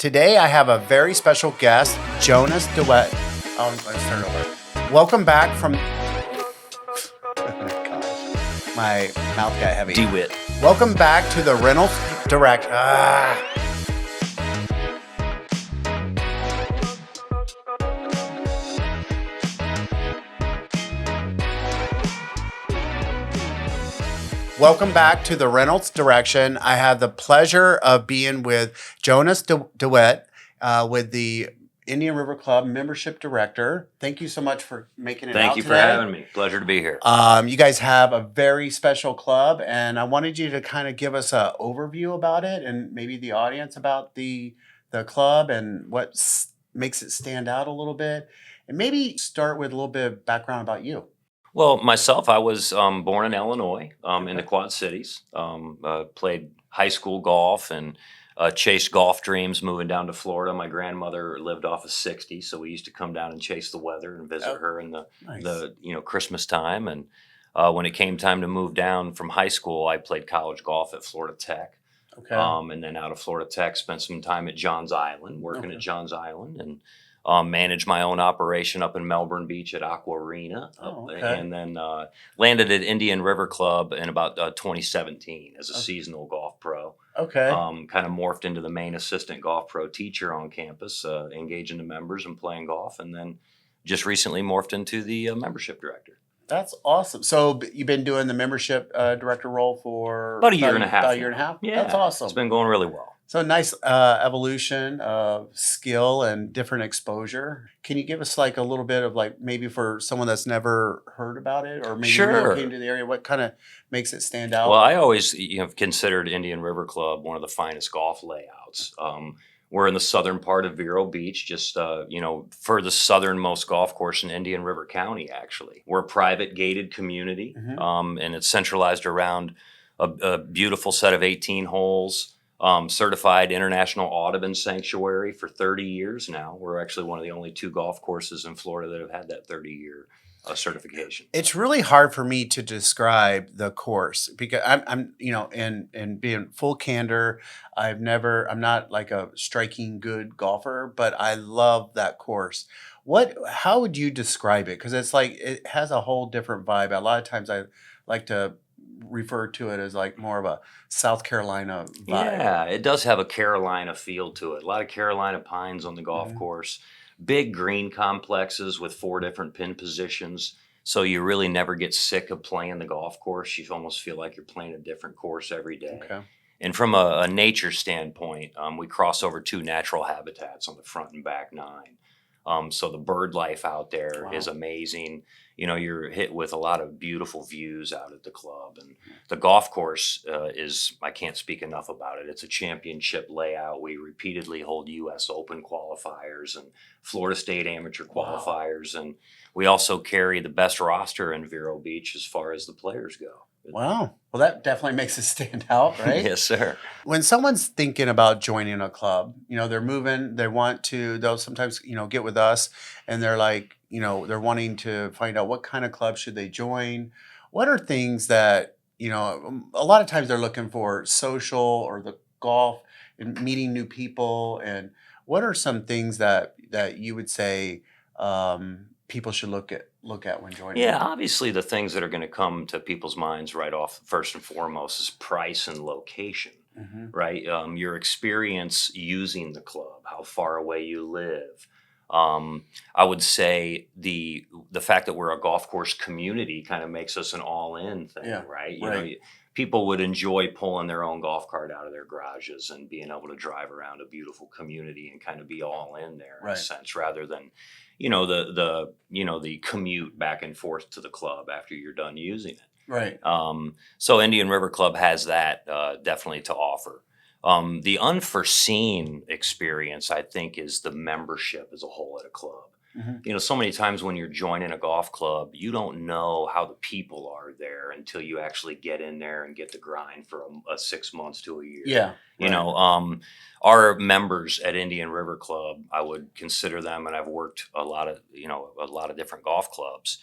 Today I have a very special guest, Jonas DeWitte. Oh, let's turn it over. Welcome back from... Gosh, my mouth got heavy. DeWitte. Welcome back to the Reynolds Direct. Welcome back to the Reynolds Direction. I have the pleasure of being with Jonas DeWitte, with the Indian River Club membership director. Thank you so much for making it out Thank you today. for having me. Pleasure to be here. You guys have a very special club, and I wanted you to kind of give us an overview about it and maybe the audience about the club and what makes it stand out a little bit. And maybe start with a little bit of background about you. Well, myself, I was born in Illinois, in the Quad Cities. Played high school golf and chased golf dreams moving down to Florida. My grandmother lived off of 60, so we used to come down and chase the weather and visit her in the Christmas time. And when it came time to move down from high school, I played college golf at Florida Tech. Okay. And then out of Florida Tech, spent some time at Johns Island, working at Johns Island, and managed my own operation up in Melbourne Beach at Aqua Arena. And then landed at Indian River Club in about 2017 as a seasonal golf pro. Okay. Kind of morphed into the main assistant golf pro teacher on campus, engaging the members and playing golf, and then just recently morphed into the membership director. That's awesome. So you've been doing the membership director role for about a year and a half. About a year and a half? Yeah. That's awesome. It's been going really well. So nice evolution of skill and different exposure. Can you give us like a little bit of like maybe for someone that's never heard about it or maybe relocating to the area, what kind of makes it stand out? Well, I always considered Indian River Club one of the finest golf layouts. We're in the southern part of Vero Beach, just for the southernmost golf course in Indian River County. Actually, we're a private gated community, and it's centralized around a beautiful set of 18 holes. Certified International Audubon Sanctuary for 30 years now. We're actually one of the only 2 golf courses in Florida that have had that 30-year certification. It's really hard for me to describe the course because I'm in being full candor, I'm not like a striking good golfer, but I love that course. How would you describe it? Because it's like it has a whole different vibe. A lot of times I like to refer to it as like more of a South Carolina vibe. Yeah, it does have a Carolina feel to it. A lot of Carolina pines on the golf course. Big green complexes with 4 different pin positions. So you really never get sick of playing the golf course. You almost feel like you're playing a different course every day. Okay. And from a nature standpoint, we cross over 2 natural habitats on the front and back 9. So the bird life out there is amazing. You're hit with a lot of beautiful views out at the club. And the golf course I can't speak enough about it. It's a championship layout. We repeatedly hold U.S. Open qualifiers and Florida State amateur qualifiers. And we also carry the best roster in Vero Beach as far as the players go. Wow. Well, that definitely makes it stand out, right? Yes, sir. When someone's thinking about joining a club, they're moving, they'll sometimes, get with us and they're like, they're wanting to find out what kind of club should they join. What are things that, a lot of times they're looking for social or the golf and meeting new people. And what are some things that you would say people should look at when joining? Yeah, obviously the things that are going to come to people's minds right off, first and foremost, is price and location, right? Your experience using the club, how far away you live. I would say the fact that we're a golf course community kind of makes us an all-in thing, right? People would enjoy pulling their own golf cart out of their garages and being able to drive around a beautiful community and kind of be all in there in a sense, rather than the commute back and forth to the club after you're done using it. Right. So Indian River Club has that definitely to offer. The unforeseen experience, I think, is the membership as a whole at a club. So many times when you're joining a golf club, you don't know how the people are there until you actually get in there and get the grind for a 6 months to a year. Yeah. Our members at Indian River Club, I would consider them, and I've worked a lot of different golf clubs,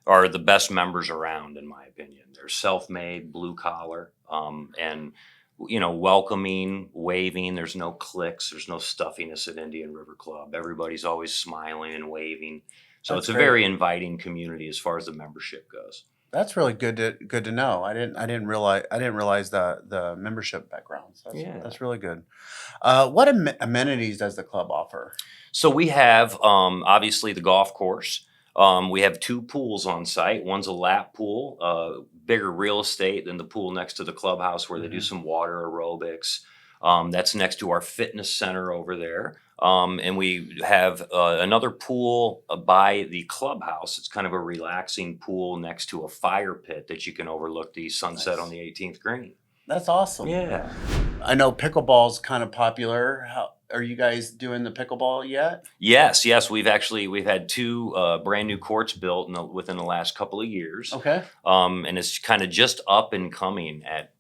are the best members around, in my opinion. They're self-made, blue collar, and welcoming, waving. There's no cliques. There's no stuffiness at Indian River Club. Everybody's always smiling and waving. So That's it's a great. very inviting community as far as the membership goes. That's really good to know. I didn't realize the membership backgrounds. That's really good. What amenities does the club offer? So we have obviously the golf course. We have 2 pools on site. One's a lap pool, bigger real estate than the pool next to the clubhouse where they do Mhm. some water aerobics. That's next to our fitness center over there. And we have another pool by the clubhouse. It's kind of a relaxing pool next to a fire pit that you can overlook the sunset on Nice. the 18th green. That's awesome. Yeah. I know pickleball's kind of popular. How are you guys doing the pickleball yet? Yes. We've had 2 brand new courts built within the last couple of years. Okay. And it's kind of just up and coming at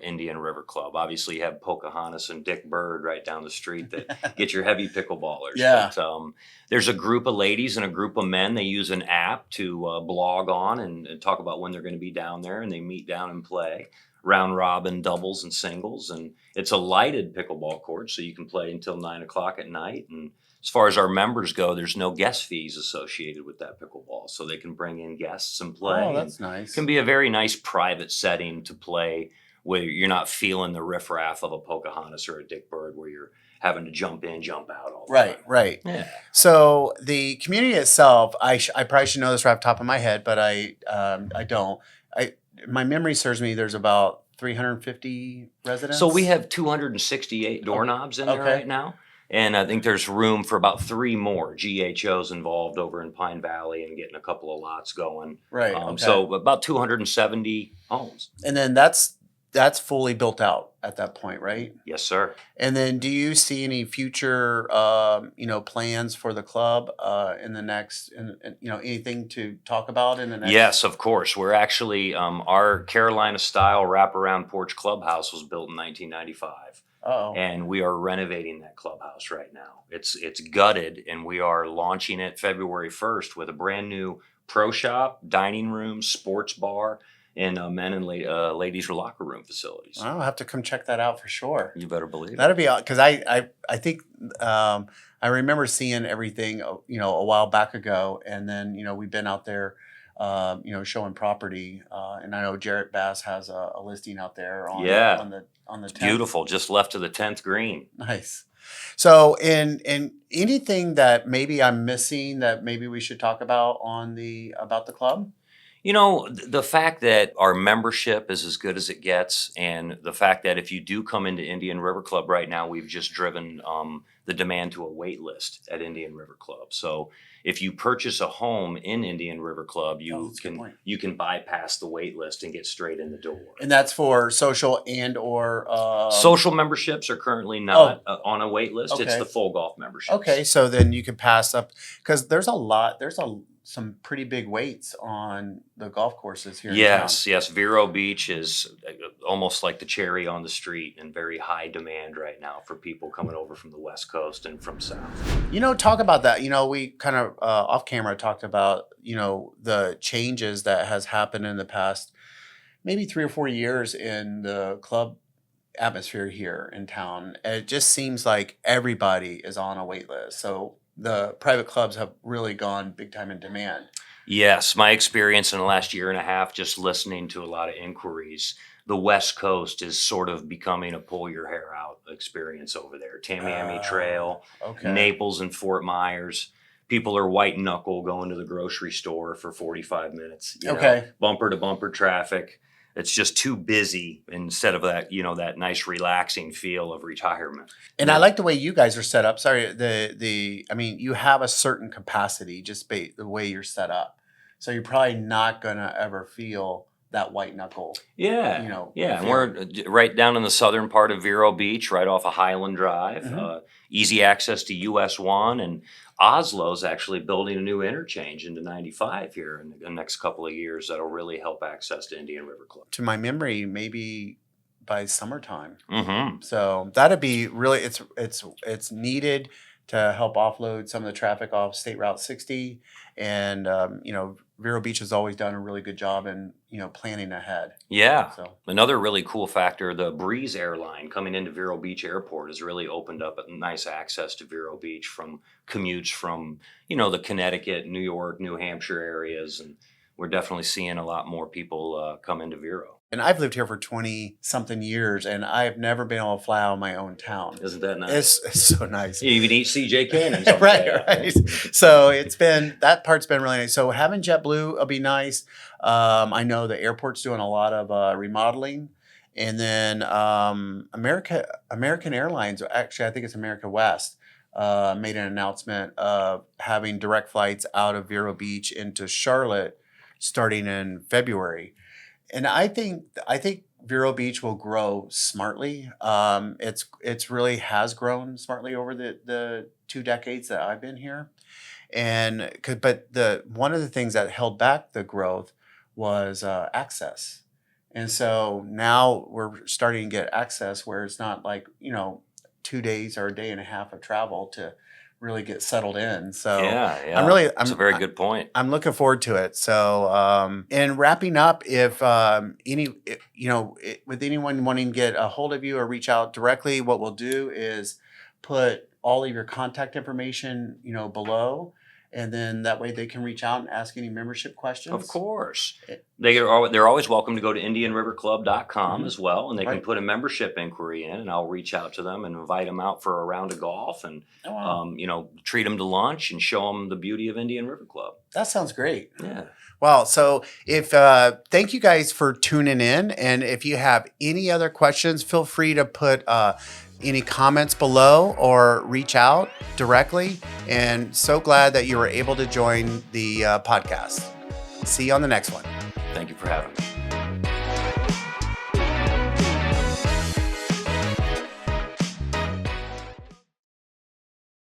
Indian River Club. Obviously, you have Pocahontas and Dick Bird right down the street that get your heavy pickleballers. Yeah. But there's a group of ladies and a group of men. They use an app to blog on and talk about when they're going to be down there, and they meet down and play round robin doubles and singles. And it's a lighted pickleball court, so you can play until 9 o'clock at night. And as far as our members go, there's no guest fees associated with that pickleball, so they can bring in guests and play. Oh, And that's nice. it can be a very nice private setting to play where you're not feeling the riffraff of a Pocahontas or a Dick Bird where you're having to jump in, jump out all the Right, time. right. Yeah. So the community itself, I probably should know this right off the top of my head, but I don't. My memory serves me. There's about 350 residents. So we have 268 doorknobs in there Okay. right now. And I think there's room for about 3 more GHOs involved over in Pine Valley and getting a couple of lots going. Right. Okay. So about 270 homes. And then that's fully built out at that point, right? Yes, sir. And then do you see any future, plans for the club in the next, anything to talk about in the next? Yes, of course. We're actually, our Carolina style wraparound porch clubhouse was built in 1995. Oh, And we are renovating that clubhouse right now. It's gutted, and we are launching it February 1st with a brand new pro shop, dining room, sports bar, and men and ladies' locker room facilities. I'll have to come check that out for sure. You better believe it. That'd be because I think I remember seeing everything a while back ago, and then we've been out there showing property, and I know Jarrett Bass has a listing out there on Yeah. on the It's 10th. beautiful. Just left to the 10th green. Nice. So, in anything that maybe I'm missing that maybe we should talk about about the club? The fact that our membership is as good as it gets, and the fact that if you do come into Indian River Club right now, we've just driven the demand to a wait list at Indian River Club. So if you purchase a home in Indian River Club, That's a good point. you can bypass the wait list and get straight in the door. And that's for social and or Social memberships are currently not on a wait list. It's Okay. the full golf membership. Okay, so then you can pass up because there's some pretty big weights on the golf courses here in town. Yes. Vero Beach is almost like the cherry on the street and very high demand right now for people coming over from the West Coast and from South. Talk about that. We kind of off camera talked about, the changes that has happened in the past maybe 3 or 4 years in the club atmosphere here in town. It just seems like everybody is on a wait list. So the private clubs have really gone big time in demand. Yes, my experience in the last year and a half, just listening to a lot of inquiries, the West Coast is sort of becoming a pull your hair out experience over there. Tamiami Trail, Okay. Naples and Fort Myers. People are white knuckle going to the grocery store for 45 minutes. Okay. Bumper to bumper traffic. It's just too busy instead of that, that nice relaxing feel of retirement. And I like the way you guys are set up. Sorry, you have a certain capacity just the way you're set up. So you're probably not gonna ever feel that white knuckle. Yeah. Yeah. And we're right down in the southern part of Vero Beach, right off of Highland Drive. Mhm. Easy access to US 1. And Oslo's actually building a new interchange into 95 here in the next couple of years that'll really help access to Indian River Club. To my memory, maybe by summertime. Mm-hmm. So that'd be really it's needed to help offload some of the traffic off State Route 60 and Vero Beach has always done a really good job in, planning ahead. Yeah. So Another really cool factor, the Breeze airline coming into Vero Beach Airport has really opened up a nice access to Vero Beach from commutes from, the Connecticut, New York, New Hampshire areas. And we're definitely seeing a lot more people come into Vero. And I've lived here for 20 something years, and I've never been able to fly out of my own town. Isn't that nice? It's so nice. You even eat CJ cannons. Right. So that part's been really nice. So having JetBlue will be nice. I know the airport's doing a lot of remodeling. And then American Airlines, actually, I think it's America West, made an announcement of having direct flights out of Vero Beach into Charlotte starting in February. And I think Vero Beach will grow smartly. It's really has grown smartly over the 2 decades that I've been here. But one of the things that held back the growth was access. And so now we're starting to get access where it's not like, 2 days or a day and a half of travel to really get settled in. So yeah, that's a very good point. I'm looking forward to it. So, and wrapping up, if with anyone wanting to get a hold of you or reach out directly, what we'll do is put all of your contact information, below, and then that way they can reach out and ask any membership questions. Of course. They're always welcome to go to IndianRiverClub.com as well, and they can put a membership inquiry in, and I'll reach out to them and invite them out for a round of golf and, treat them to lunch and show them the beauty of Indian River Club. That sounds great. Yeah. Well, so thank you guys for tuning in. And if you have any other questions, feel free to put any comments below or reach out directly. And so glad that you were able to join the podcast. See you on the next one. Thank you for having me.